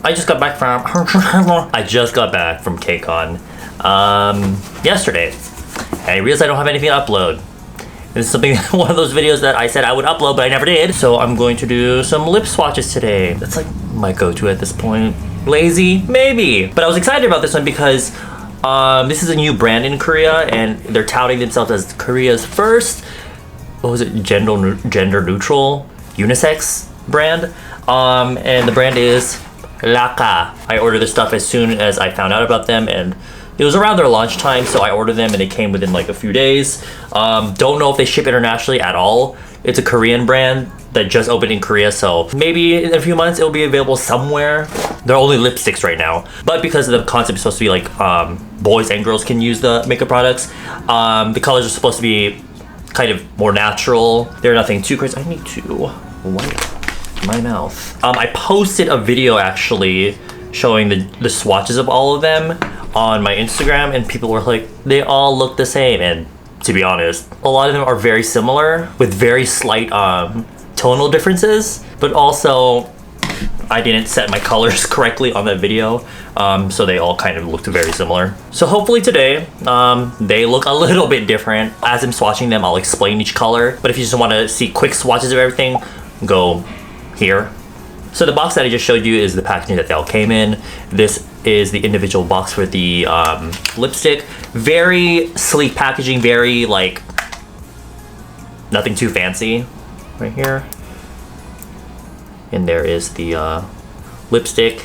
I just got back from KCON yesterday. And I realized I don't have anything to upload. This is something, one of those videos that I said I would upload, but I never did. So I'm going to do some lip swatches today. That's like my go-to at this point. Lazy? Maybe. But I was excited about this one because this is a new brand in Korea and they're touting themselves as Korea's first, what was it, gender neutral unisex brand. And the brand is LAKA. I ordered this stuff as soon as I found out about them, and it was around their launch time, so I ordered them and they came within like a few days. Don't know if they ship internationally at all. It's a Korean brand that just opened in Korea, so maybe in a few months it'll be available somewhere. They're only lipsticks right now, but because the concept is supposed to be like boys and girls can use the makeup products, the colors are supposed to be kind of more natural. They're nothing too crazy. I need to wipe my mouth. I posted a video actually showing the swatches of all of them on my Instagram, and people were like, they all look the same. And to be honest, a lot of them are very similar with very slight tonal differences, but also I didn't set my colors correctly on that video, so they all kind of looked very similar. So hopefully today they look a little bit different. As I'm swatching them, I'll explain each color, but if you just want to see quick swatches of everything, go here. So the box that I just showed you is the packaging that they all came in. This is the individual box for the lipstick. Very sleek packaging, very like nothing too fancy right here. And there is the lipstick.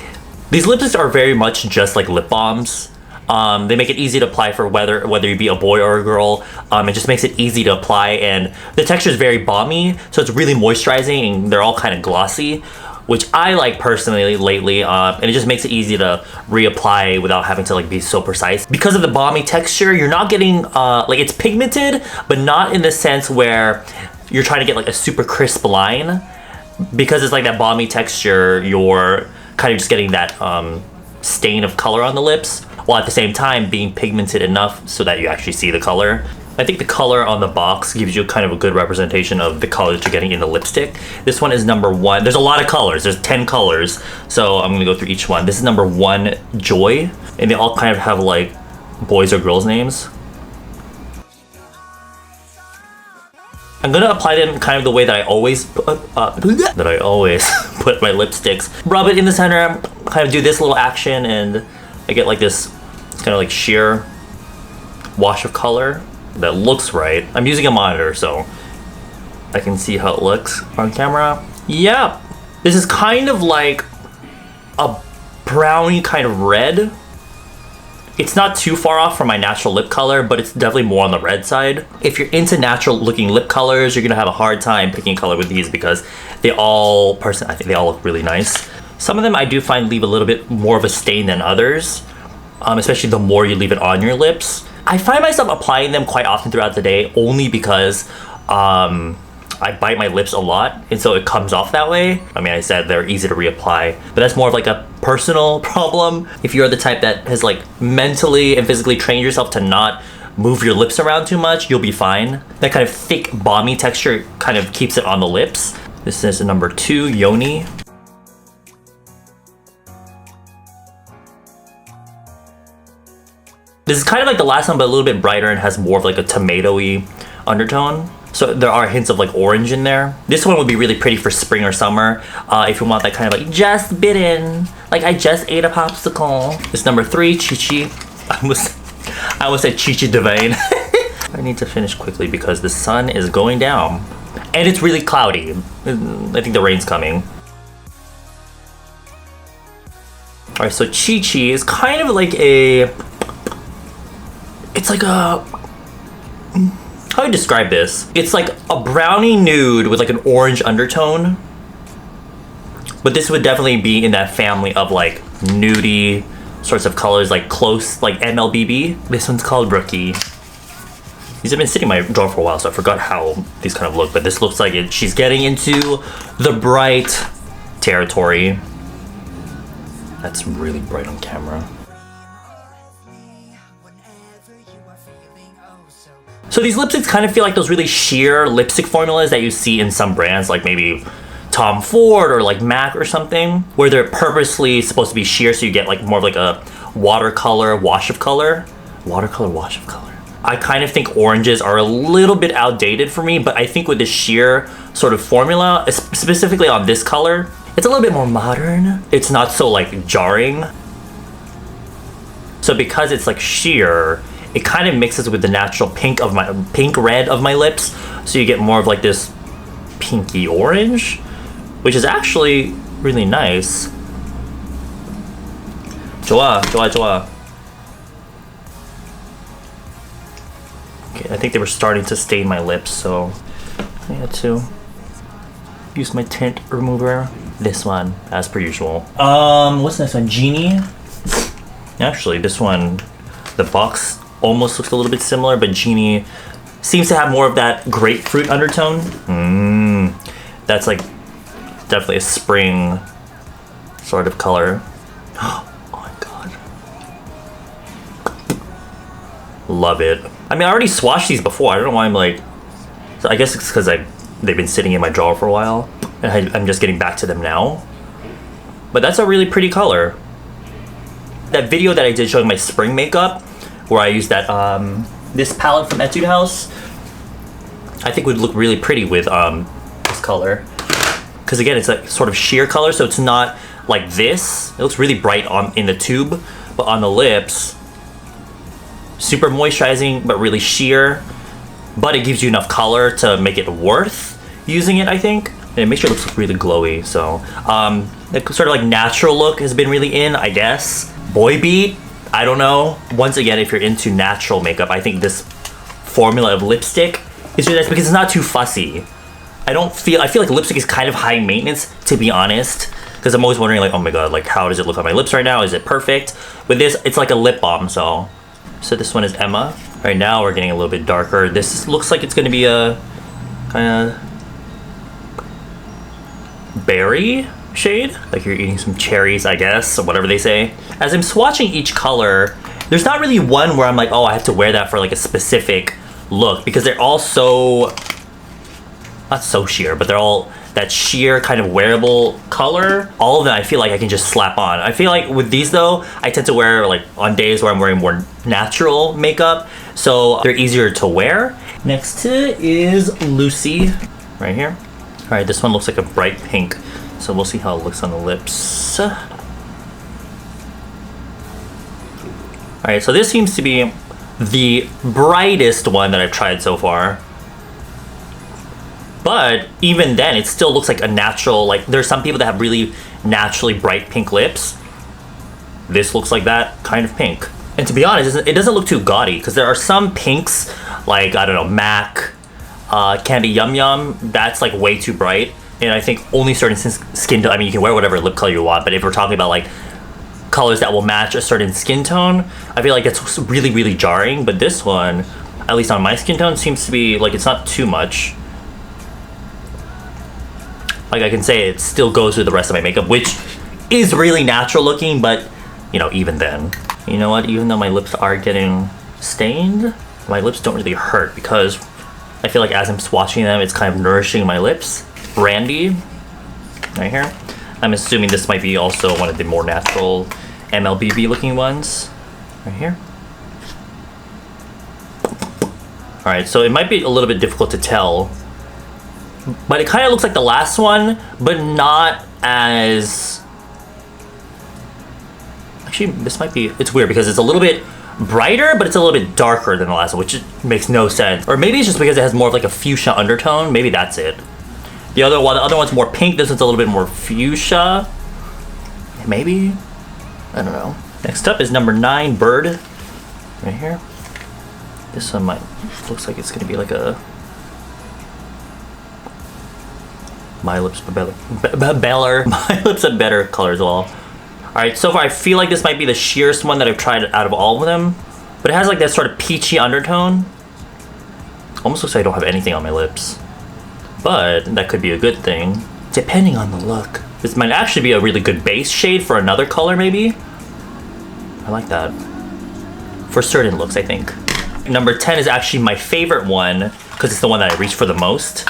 These lipsticks are very much just like lip balms. They make it easy to apply for whether you be a boy or a girl. It just makes it easy to apply, and the texture is very balmy, so it's really moisturizing, and they're all kind of glossy, which I like personally lately, and it just makes it easy to reapply without having to like be so precise. Because of the balmy texture, you're not getting like, it's pigmented, but not in the sense where you're trying to get like a super crisp line. Because it's like that balmy texture, you're kind of just getting that stain of color on the lips, while at the same time being pigmented enough so that you actually see the color. I think the color on the box gives you kind of a good representation of the color that you're getting in the lipstick. This one is number 1. There's a lot of colors. There's 10 colors. So I'm gonna go through each one. This is number 1, Joy. And they all kind of have like boys or girls names. I'm gonna apply them kind of the way that I always put my lipsticks. Rub it in the center, kind of do this little action, and I get like this, it's kind of like sheer wash of color that looks right. I'm using a monitor, so I can see how it looks on camera. Yeah, this is kind of like a brownie kind of red. It's not too far off from my natural lip color, but it's definitely more on the red side. If you're into natural looking lip colors, you're gonna have a hard time picking color with these because they all, I think they all look really nice. Some of them I do find leave a little bit more of a stain than others, especially the more you leave it on your lips. I find myself applying them quite often throughout the day only because I bite my lips a lot, and so it comes off that way. I mean, I said they're easy to reapply, but that's more of like a personal problem. If you're the type that has like mentally and physically trained yourself to not move your lips around too much, you'll be fine. That kind of thick, balmy texture kind of keeps it on the lips. This is number 2, Yoni. This is kind of like the last one, but a little bit brighter and has more of like a tomatoey undertone. So there are hints of like orange in there. This one would be really pretty for spring or summer, if you want that kind of like just bitten, like I just ate a popsicle. This number 3, Chi Chi. I almost said Chi Chi Devane. I need to finish quickly because the sun is going down and it's really cloudy. I think the rain's coming. All right, so Chi Chi is kind of like a, it's like a, how do I describe this? It's like a brownie nude with like an orange undertone. But this would definitely be in that family of like nudie sorts of colors, like close, like MLBB. This one's called Rookie. These have been sitting in my drawer for a while, so I forgot how these kind of look, but this looks like it. She's getting into the bright territory. That's really bright on camera. So these lipsticks kind of feel like those really sheer lipstick formulas that you see in some brands, like maybe Tom Ford or like MAC or something, where they're purposely supposed to be sheer, so you get like more of like a watercolor wash of color. Watercolor wash of color. I kind of think oranges are a little bit outdated for me, but I think with the sheer sort of formula, specifically on this color, it's a little bit more modern. It's not so like jarring. So because it's like sheer, it kind of mixes with the natural pink red of my lips, so you get more of like this pinky orange, which is actually really nice. 좋아, 좋아, 좋아. Okay, I think they were starting to stain my lips, so I had to use my tint remover. This one, as per usual. What's the next one? Genie. Actually, this one, the box almost looks a little bit similar, but Genie seems to have more of that grapefruit undertone. That's like definitely a spring sort of color. Oh my god. Love it. I mean, I already swatched these before. I don't know why I'm like... So I guess it's because they've been sitting in my drawer for a while, and I'm just getting back to them now. But that's a really pretty color. That video that I did showing my spring makeup, where I used that this palette from Etude House, I think would look really pretty with this color. Because again, it's a sort of sheer color, so it's not like this. It looks really bright in the tube, but on the lips, super moisturizing, but really sheer. But it gives you enough color to make it worth using it, I think. And it makes your lips look really glowy, so. The sort of like natural look has been really in, I guess. Boy beat, I don't know. Once again, if you're into natural makeup, I think this formula of lipstick is really nice because it's not too fussy. I feel like lipstick is kind of high maintenance, to be honest. Because I'm always wondering like, oh my god, like how does it look on my lips right now? Is it perfect? With this, it's like a lip balm, so. So this one is Emma. Right now we're getting a little bit darker. This looks like it's gonna be a kind of berry shade. Like you're eating some cherries, I guess, or whatever they say. As I'm swatching each color, there's not really one where I'm like, oh, I have to wear that for like a specific look, because they're all so, not so sheer, but they're all that sheer kind of wearable color. All of them I feel like I can just slap on. I feel like with these though, I tend to wear like on days where I'm wearing more natural makeup, so they're easier to wear. Next is Lucy, right here. All right, this one looks like a bright pink, so we'll see how it looks on the lips. All right, so this seems to be the brightest one that I've tried so far. But even then, it still looks like a natural, like there's some people that have really naturally bright pink lips. This looks like that kind of pink. And to be honest, it doesn't look too gaudy, because there are some pinks, like, I don't know, MAC, Candy Yum Yum, that's like way too bright. And I think only certain skin tone, I mean, you can wear whatever lip color you want, but if we're talking about like colors that will match a certain skin tone, I feel like that's really, really jarring. But this one, at least on my skin tone, seems to be like, it's not too much. Like I can say it still goes with the rest of my makeup, which is really natural looking, but you know, even then. You know what, even though my lips are getting stained, my lips don't really hurt, because I feel like as I'm swatching them, it's kind of nourishing my lips. Brandy, right here. I'm assuming this might be also one of the more natural MLBB looking ones, right here. All right, so it might be a little bit difficult to tell, but it kind of looks like the last one, but not as... Actually, this might be... It's weird because it's a little bit brighter, but it's a little bit darker than the last one, which makes no sense. Or maybe it's just because it has more of like a fuchsia undertone. Maybe that's it. The other one's more pink. This one's a little bit more fuchsia. Maybe? I don't know. Next up is number 9, Bird. Right here. This one looks like it's gonna be like a... My lips are better. My lips are better color as well. Alright, so far I feel like this might be the sheerest one that I've tried out of all of them. But it has like that sort of peachy undertone. Almost looks like I don't have anything on my lips. But that could be a good thing, depending on the look. This might actually be a really good base shade for another color, maybe. I like that. For certain looks, I think. Number 10 is actually my favorite one, because it's the one that I reach for the most.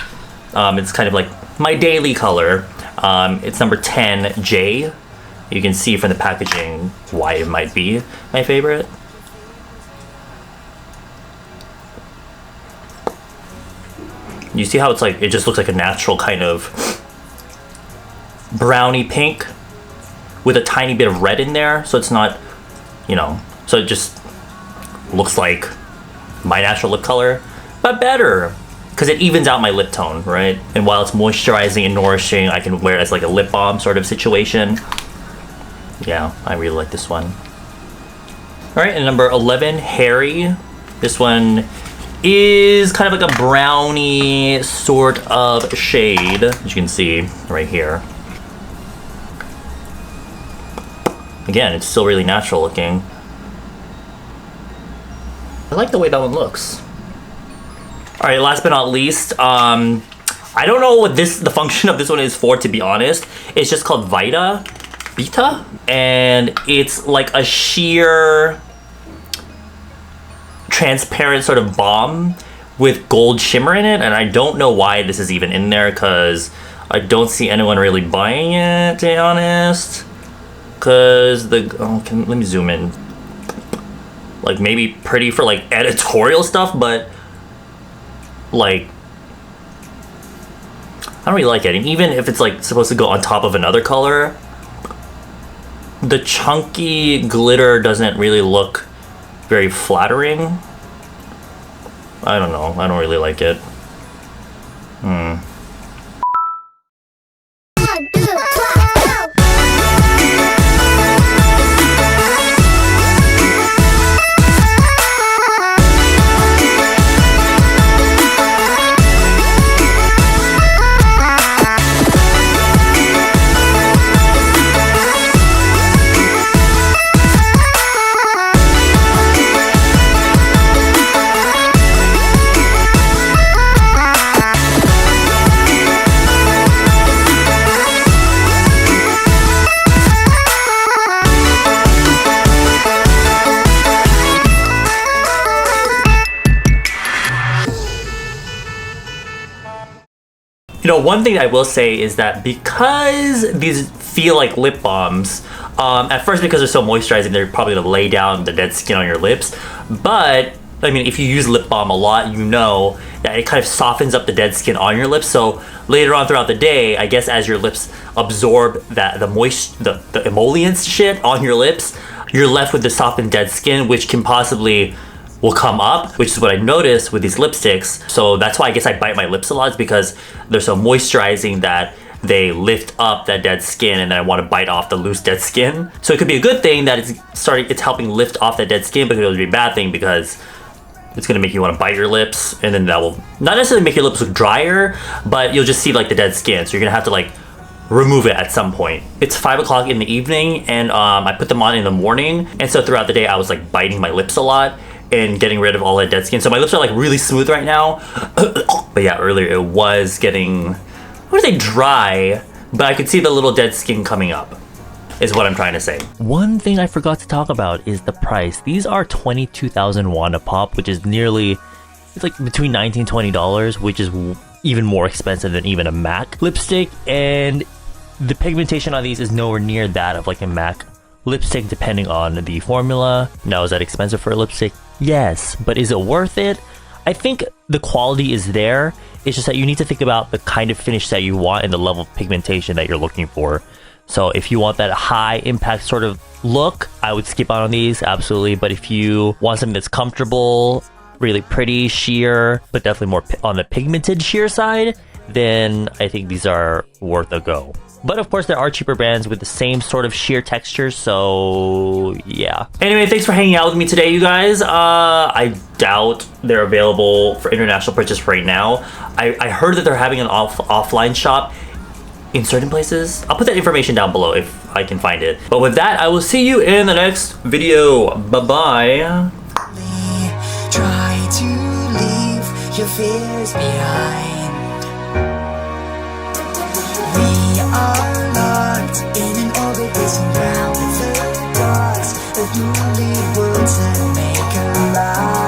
It's kind of like my daily color. It's number 10J. You can see from the packaging why it might be my favorite. You see how it's like, it just looks like a natural kind of brownie pink with a tiny bit of red in there. So it's not, you know, so it just looks like my natural lip color, but better because it evens out my lip tone, right? And while it's moisturizing and nourishing, I can wear it as like a lip balm sort of situation. Yeah, I really like this one. All right, and number 11, Harry. This one is kind of like a brownie sort of shade, as you can see right here. Again, it's still really natural looking. I like the way that one looks. All right, last but not least, I don't know what the function of this one is for, to be honest. It's just called Vita, and it's like a sheer transparent sort of balm with gold shimmer in it, and I don't know why this is even in there because I don't see anyone really buying it, to be honest. Because let me zoom in. Like maybe pretty for like editorial stuff, but like I don't really like it. And even if it's like supposed to go on top of another color, the chunky glitter doesn't really look very flattering. I don't know. I don't really like it. You know, one thing I will say is that because these feel like lip balms, at first because they're so moisturizing, they're probably gonna lay down the dead skin on your lips. But, I mean, if you use lip balm a lot, you know that it kind of softens up the dead skin on your lips. So later on throughout the day, I guess as your lips absorb the emollients shit on your lips, you're left with the softened dead skin, which can possibly will come up, which is what I noticed with these lipsticks. So that's why I guess I bite my lips a lot, is because they're so moisturizing that they lift up that dead skin, and then I want to bite off the loose dead skin. So it could be a good thing that it's helping lift off that dead skin, but it would be a bad thing because it's gonna make you want to bite your lips, and then that will not necessarily make your lips look drier, but you'll just see like the dead skin. So you're gonna have to like remove it at some point. It's 5 o'clock in the evening, and I put them on in the morning, and so throughout the day I was like biting my lips a lot and getting rid of all that dead skin. So my lips are like really smooth right now. But yeah, earlier it was getting, I wouldn't say dry, but I could see the little dead skin coming up, is what I'm trying to say. One thing I forgot to talk about is the price. These are 22,000 won a pop, which is nearly, it's like between $19 $20, which is even more expensive than even a MAC lipstick. And the pigmentation on these is nowhere near that of like a MAC lipstick, depending on the formula. Now, is that expensive for a lipstick? Yes, but is it worth it? I think the quality is there. It's just that you need to think about the kind of finish that you want and the level of pigmentation that you're looking for. So if you want that high impact sort of look, I would skip out on these, absolutely. But if you want something that's comfortable, really pretty, sheer, but definitely more on the pigmented sheer side, then I think these are worth a go. But of course, there are cheaper brands with the same sort of sheer texture, so yeah. Anyway, thanks for hanging out with me today, you guys. I doubt they're available for international purchase right now. I heard that they're having an offline shop in certain places. I'll put that information down below if I can find it. But with that, I will see you in the next video. Bye-bye. Try to leave your fears behind. We are locked in an orbit racing round the darks of newly worlds that make a lie.